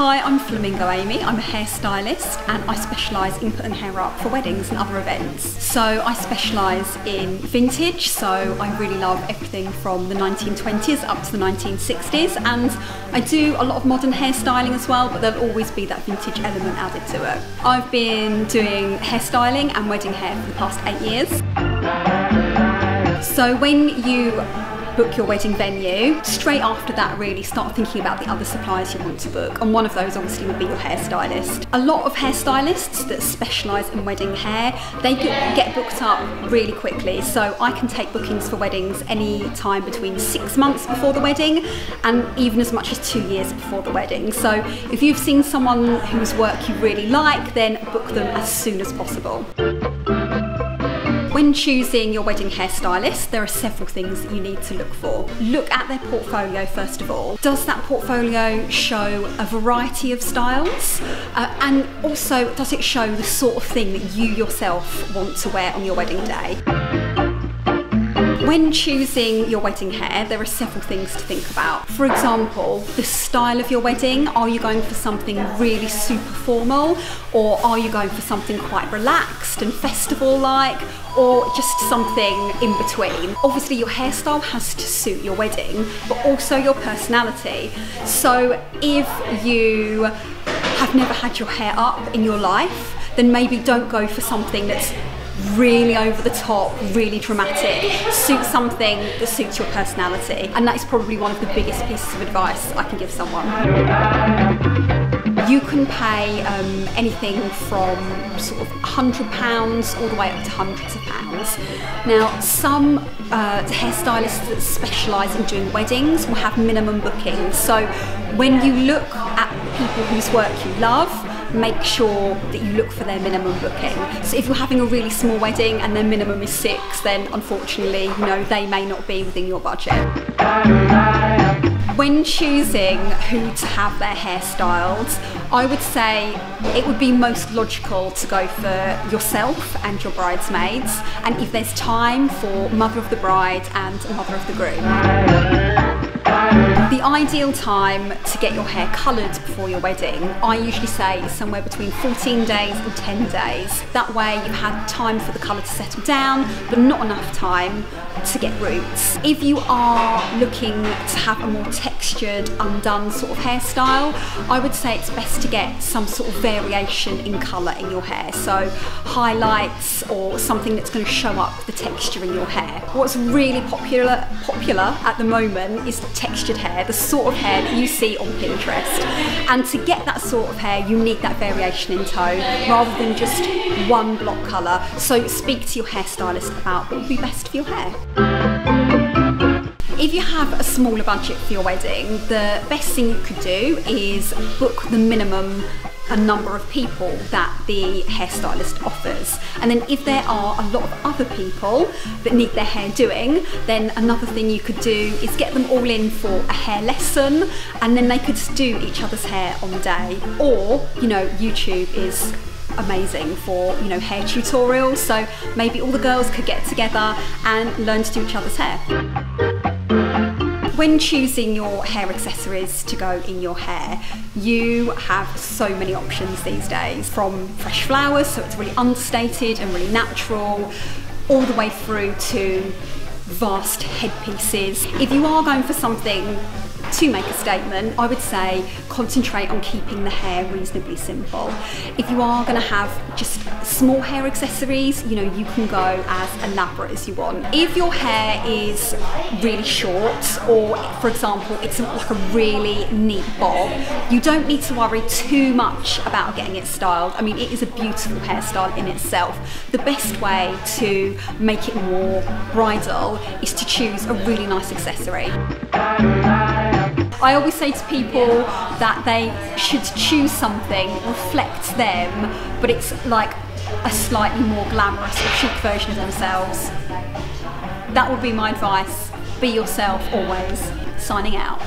Hi, I'm Flamingo Amy. I'm a hairstylist and I specialise in putting hair up for weddings and other events. So I specialise in vintage, so I really love everything from the 1920s up to the 1960s, and I do a lot of modern hairstyling as well, but there'll always be that vintage element added to it. I've been doing hairstyling and wedding hair for the past 8 years. So when you book your wedding venue, straight after that really start thinking about the other suppliers you want to book, and one of those obviously would be your hairstylist. A lot of hairstylists that specialise in wedding hair, they get booked up really quickly, so I can take bookings for weddings any time between 6 months before the wedding and even as much as 2 years before the wedding. So if you've seen someone whose work you really like, then book them as soon as possible. When choosing your wedding hairstylist, there are several things that you need to look for. Look at their portfolio first of all. Does that portfolio show a variety of styles? And also, does it show the sort of thing that you yourself want to wear on your wedding day? When choosing your wedding hair, there are several things to think about. For example, the style of your wedding. Are you going for something really super formal, or are you going for something quite relaxed and festival-like, or just something in between? Obviously your hairstyle has to suit your wedding, but also your personality. So if you have never had your hair up in your life, then maybe don't go for something that's really over the top, really dramatic. Suit something that suits your personality, and that is probably one of the biggest pieces of advice I can give someone. You can pay anything from sort of £100 all the way up to hundreds of pounds. Now, some hairstylists that specialise in doing weddings will have minimum bookings. So when you look at people whose work you love, make sure that you look for their minimum booking. So if you're having a really small wedding and their minimum is 6, then unfortunately, you know, they may not be within your budget. When choosing who to have their hair styled, I would say it would be most logical to go for yourself and your bridesmaids, and if there's time, for mother of the bride and mother of the groom. The ideal time to get your hair coloured before your wedding, I usually say, is somewhere between 14 days and 10 days. That way you've had time for the colour to settle down, but not enough time to get roots. If you are looking to have a more textured, undone sort of hairstyle, I would say it's best to get some sort of variation in colour in your hair. So highlights or something that's going to show up the texture in your hair. What's really popular at the moment is textured hair, the sort of hair that you see on Pinterest. And to get that sort of hair, you need that variation in tone rather than just one block colour. So speak to your hairstylist about what would be best for your hair. If you have a smaller budget for your wedding, the best thing you could do is book the minimum a number of people that the hairstylist offers, and then if there are a lot of other people that need their hair doing, then another thing you could do is get them all in for a hair lesson, and then they could do each other's hair on the day. Or, you know, YouTube is amazing for, you know, hair tutorials, so maybe all the girls could get together and learn to do each other's hair. When choosing your hair accessories to go in your hair, you have so many options these days, from fresh flowers, so it's really understated and really natural, all the way through to vast headpieces. If you are going for something to make a statement, I would say concentrate on keeping the hair reasonably simple. If you are going to have just small hair accessories, you know, you can go as elaborate as you want. If your hair is really short, or for example it's like a really neat bob, you don't need to worry too much about getting it styled. I mean, it is a beautiful hairstyle in itself. The best way to make it more bridal is to choose a really nice accessory. I always say to people that they should choose something that reflects them, but it's like a slightly more glamorous or chic version of themselves. That would be my advice. Be yourself always. Signing out.